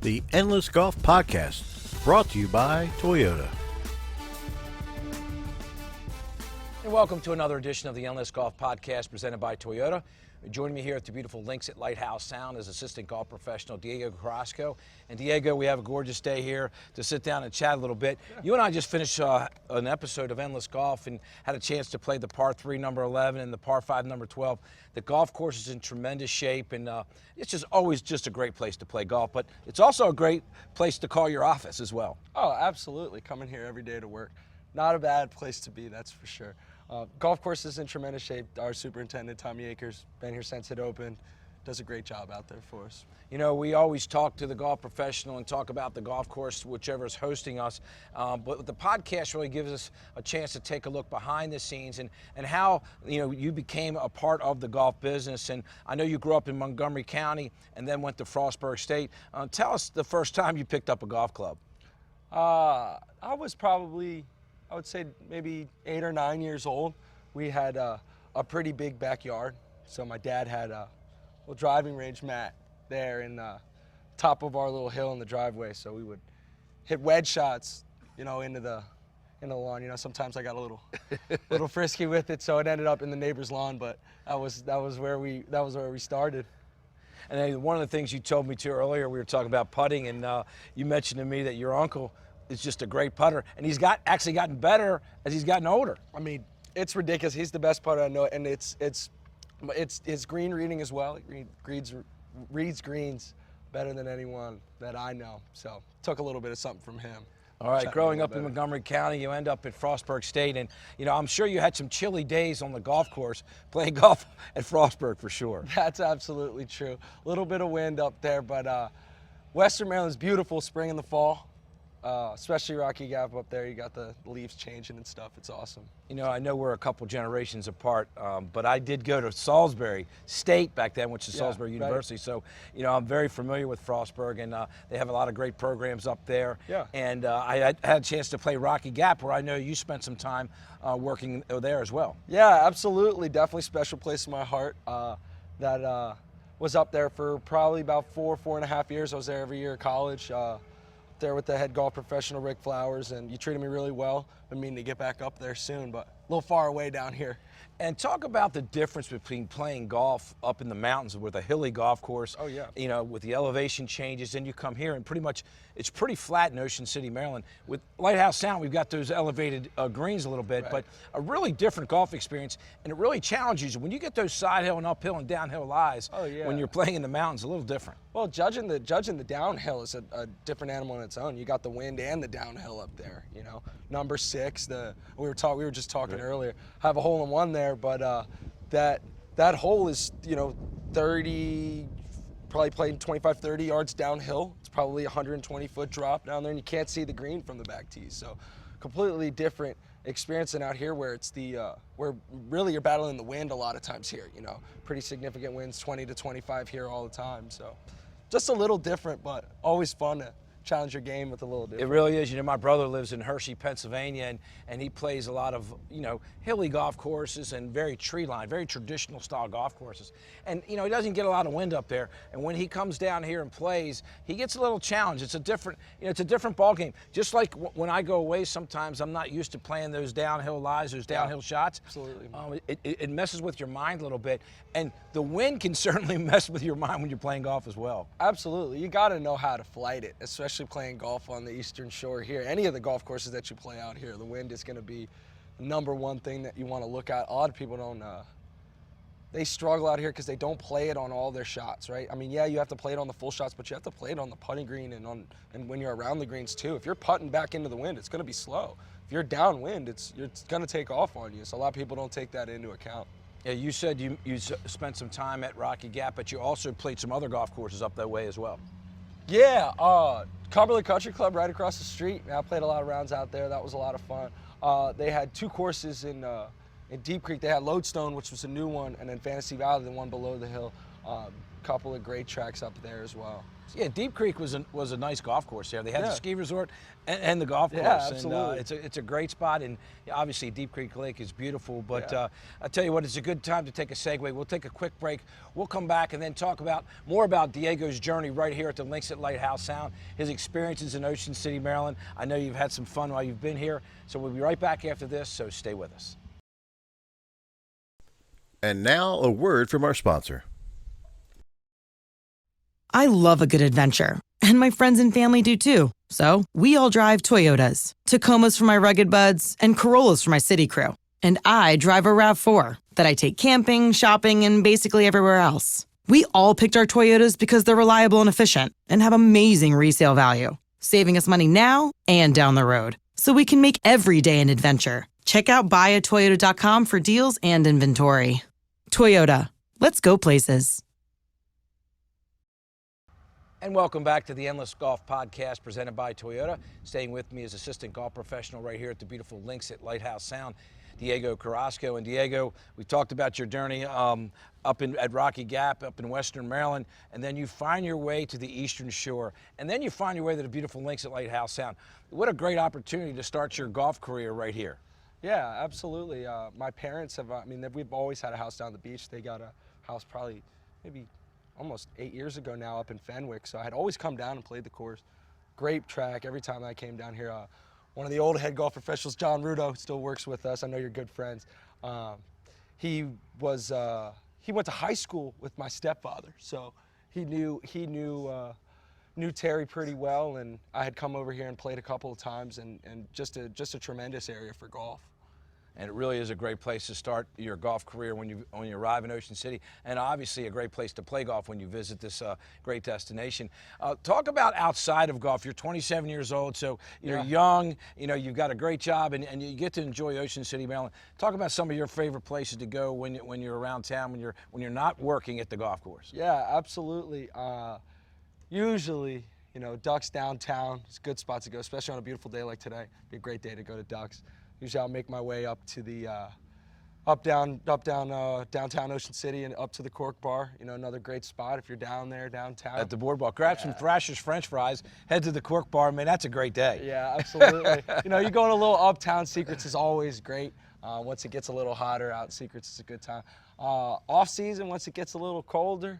The Endless Golf Podcast, brought to you by Toyota. And welcome to another edition of the Endless Golf Podcast presented by Toyota. Joining me here at the beautiful Links at Lighthouse Sound is assistant golf professional Diego Carrasco. And Diego, we have a gorgeous day here to sit down and chat a little bit. Yeah. You and I just finished an episode of Endless Golf and had a chance to play the par 3 number 11 and the par 5 number 12. The golf course is in tremendous shape, and it's just always just a great place to play golf. But it's also a great place to call your office as well. Oh, absolutely. Coming here every day to work. Not a bad place to be, that's for sure. Golf course is in tremendous shape. Our superintendent, Tommy Akers, been here since it opened. Does a great job out there for us. You know, we always talk to the golf professional and talk about the golf course, whichever is hosting us. But the podcast really gives us a chance to take a look behind the scenes and how, you know, you became a part of the golf business. And I know you grew up in Montgomery County and then went to Frostburg State. Tell us the first time you picked up a golf club. I was probably, I would say maybe 8 or 9 years old. We had a pretty big backyard. So my dad had a little driving range mat there in the top of our little hill in the driveway. So we would hit wedge shots, you know, into the lawn. You know, sometimes I got a little frisky with it, so it ended up in the neighbor's lawn. But that was where we started. And then one of the things you told me too earlier, we were talking about putting, and you mentioned to me that your uncle is just a great putter, and he's actually gotten better as he's gotten older. I mean, it's ridiculous. He's the best putter I know, and it's his green reading as well. He reads greens better than anyone that I know. So took a little bit of something from him. All right, growing up in Montgomery County, you end up at Frostburg State, and you know I'm sure you had some chilly days on the golf course playing golf at Frostburg for sure. That's absolutely true. A little bit of wind up there, but Western Maryland's beautiful spring and the fall. Especially Rocky Gap up there, you got the leaves changing and stuff. It's awesome. You know, I know we're a couple generations apart, but I did go to Salisbury State back then, which is Salisbury University. Right. So, you know, I'm very familiar with Frostburg, and they have a lot of great programs up there. Yeah. And I had a chance to play Rocky Gap, where I know you spent some time working there as well. Yeah, absolutely. Definitely special place in my heart. That was up there for probably about 4.5 years. I was there every year at college. There with the head golf professional Rick Flowers, and you treated me really well. I mean to get back up there soon, but a little far away down here. And talk about the difference between playing golf up in the mountains with a hilly golf course. Oh yeah. You know, with the elevation changes, then you come here and pretty much it's pretty flat in Ocean City, Maryland. With Lighthouse Sound, we've got those elevated greens a little bit, right. But a really different golf experience, and it really challenges you when you get those side hill and uphill and downhill lies. Oh yeah. When you're playing in the mountains, a little different. Well, judging the downhill is a different animal on its own. You got the wind and the downhill up there. You know, number 6. We were just talking earlier. Have a hole in one there, but that hole is, you know, 30, probably playing 25, 30 yards downhill. It's probably a 120-foot drop down there, and you can't see the green from the back tees. So, completely different experience than out here, where it's where really you're battling the wind a lot of times here. You know, pretty significant winds, 20 to 25 here all the time. So, just a little different, but always fun to challenge your game with a little different. It really is. You know, my brother lives in Hershey, Pennsylvania, and he plays a lot of, you know, hilly golf courses and very tree line, very traditional style golf courses. And, you know, he doesn't get a lot of wind up there. And when he comes down here and plays, he gets a little challenge. It's a different, you know, it's a different ball game. Just like when I go away, sometimes I'm not used to playing those downhill lies, those downhill shots. Absolutely. It messes with your mind a little bit. And the wind can certainly mess with your mind when you're playing golf as well. Absolutely. You got to know how to flight it, especially playing golf on the Eastern Shore here. Any of the golf courses that you play out here, the wind is going to be the number one thing that you want to look at. A lot of people don't, they struggle out here because they don't play it on all their shots, right? I mean, yeah, you have to play it on the full shots, but you have to play it on the putting green and when you're around the greens too. If you're putting back into the wind, it's going to be slow. If you're downwind, it's going to take off on you. So a lot of people don't take that into account. Yeah, you said you spent some time at Rocky Gap, but you also played some other golf courses up that way as well. Yeah, Cumberland Country Club right across the street. I played a lot of rounds out there. That was a lot of fun. They had 2 courses in Deep Creek. They had Lodestone, which was a new one, and then Fantasy Valley, the one below the hill. couple of great tracks up there as well. Yeah, Deep Creek was a nice golf course there. They had the Yeah. ski resort and the golf course. Yeah, absolutely. And it's a great spot, and obviously Deep Creek Lake is beautiful. But Yeah. I tell you what, it's a good time to take a segue. We'll take a quick break. We'll come back and then talk more about Diego's journey right here at the Links at Lighthouse Sound, his experiences in Ocean City, Maryland. I know you've had some fun while you've been here, so we'll be right back after this. So stay with us. And now a word from our sponsor. I love a good adventure, and my friends and family do too. So we all drive Toyotas. Tacomas for my rugged buds, and Corollas for my city crew. And I drive a RAV4 that I take camping, shopping, and basically everywhere else. We all picked our Toyotas because they're reliable and efficient and have amazing resale value, saving us money now and down the road. So we can make every day an adventure. Check out buyatoyota.com for deals and inventory. Toyota, let's go places. And welcome back to the Endless Golf Podcast presented by Toyota. Staying with me is assistant golf professional right here at the beautiful Links at Lighthouse Sound, Diego Carrasco. And Diego, we talked about your journey at Rocky Gap, up in Western Maryland, and then you find your way to the Eastern Shore, and then you find your way to the beautiful Links at Lighthouse Sound. What a great opportunity to start your golf career right here. Yeah, absolutely. My parents have, we've always had a house down the beach. They got a house probably maybe almost 8 years ago now up in Fenwick. So I had always come down and played the course. Great track every time I came down here. One of the old head golf professionals, John Rudo, still works with us. I know you're good friends. He went to high school with my stepfather. So he knew Terry pretty well, and I had come over here and played a couple of times, and just a tremendous area for golf. And it really is a great place to start your golf career when you arrive in Ocean City, and obviously a great place to play golf when you visit this great destination. Talk about outside of golf. You're 27 years old, so you're young. You know, you've got a great job, and you get to enjoy Ocean City, Maryland. Talk about some of your favorite places to go when you're around town, when you're not working at the golf course. Yeah, absolutely. Usually, Ducks downtown is a good spot to go, especially on a beautiful day like today. Be a great day to go to Ducks. Usually I'll make my way up to the downtown Ocean City and up to the Cork Bar. Another great spot if you're down there downtown. At the boardwalk, grab some Thrasher's French fries, head to the Cork Bar. Man, that's a great day. Yeah, absolutely. You going a little uptown. Secrets is always great. Once it gets a little hotter out, Secrets is a good time. Off season, once it gets a little colder,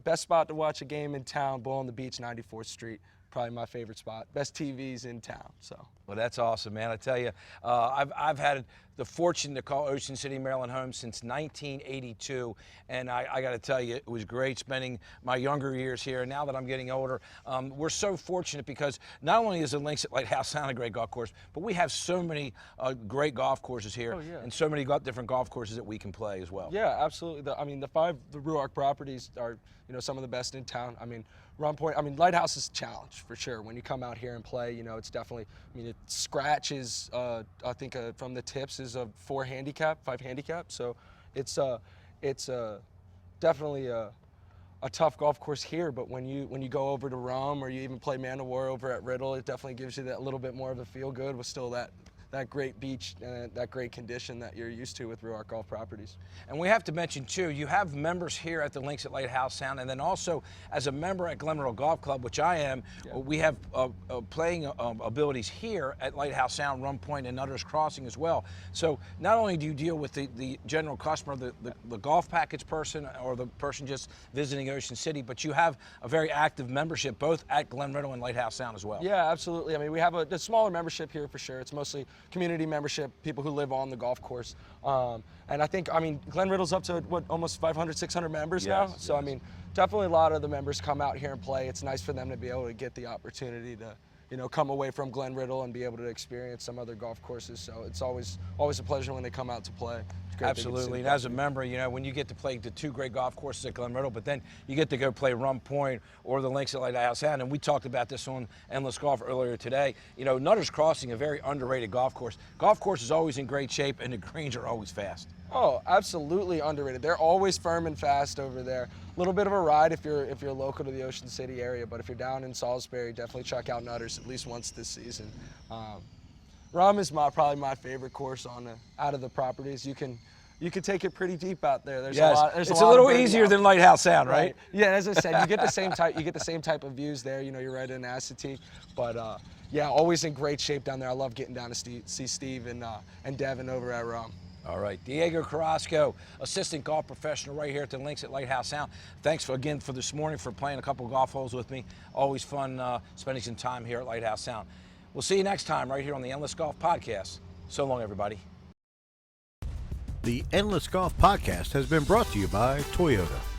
best spot to watch a game in town, Bull on the Beach, 94th Street. Probably my favorite spot. Best TVs in town. So. Well, that's awesome, man. I tell you, I've had the fortune to call Ocean City, Maryland home since 1982, and I got to tell you, it was great spending my younger years here. And now that I'm getting older, we're so fortunate because not only is the Links at Lighthouse Sound a great golf course, but we have so many great golf courses here, and so many different golf courses that we can play as well. Yeah, absolutely. The Ruark properties are some of the best in town. Run Point. Lighthouse is a challenge for sure. When you come out here and play, it's definitely. It scratches. I think from the tips is a 5 handicap. So it's definitely a tough golf course here. But when you go over to Rum or you even play Man of War over at Riddle, it definitely gives you that little bit more of a feel good with still that great beach and that great condition that you're used to with Ruark Golf Properties. And we have to mention too, you have members here at the Links at Lighthouse Sound, and then also as a member at Glen Riddle Golf Club, which I am, we have playing abilities here at Lighthouse Sound, Rum Point, and Nutter's Crossing as well. So not only do you deal with the general customer, the golf package person, or the person just visiting Ocean City, but you have a very active membership both at Glen Riddle and Lighthouse Sound as well. Yeah, absolutely. We have a smaller membership here for sure. It's mostly community membership, people who live on the golf course. And I think, Glen Riddle's up to almost 500, 600 members now. So, definitely a lot of the members come out here and play. It's nice for them to be able to get the opportunity to, come away from Glen Riddle and be able to experience some other golf courses. So it's always a pleasure when they come out to play. Absolutely, and as a member, when you get to play the 2 great golf courses at Glen Riddle, but then you get to go play Rum Point or the Links at Lighthouse Sound, and we talked about this on Endless Golf earlier today. Nutter's Crossing, a very underrated golf course. Golf course is always in great shape, and the greens are always fast. Oh, absolutely underrated. They're always firm and fast over there. A little bit of a ride if you're local to the Ocean City area, but if you're down in Salisbury, definitely check out Nutter's at least once this season. Rum is probably my favorite course out of the properties. You can, you could take it pretty deep out there. There's Yes, a lot. There's it's a a lot little of birdie easier out than Lighthouse Sound, right? Right. Yeah, as I said, you get the same type. You get the same type of views there. You know, you're right in Assateague, but yeah, always in great shape down there. I love getting down to see Steve and Devin over at Rum. All right, Diego Carrasco, assistant golf professional right here at the links at Lighthouse Sound. Thanks again for this morning, for playing a couple golf holes with me. Always fun spending some time here at Lighthouse Sound. We'll see you next time right here on the Endless Golf Podcast. So long, everybody. The Endless Golf Podcast has been brought to you by Toyota.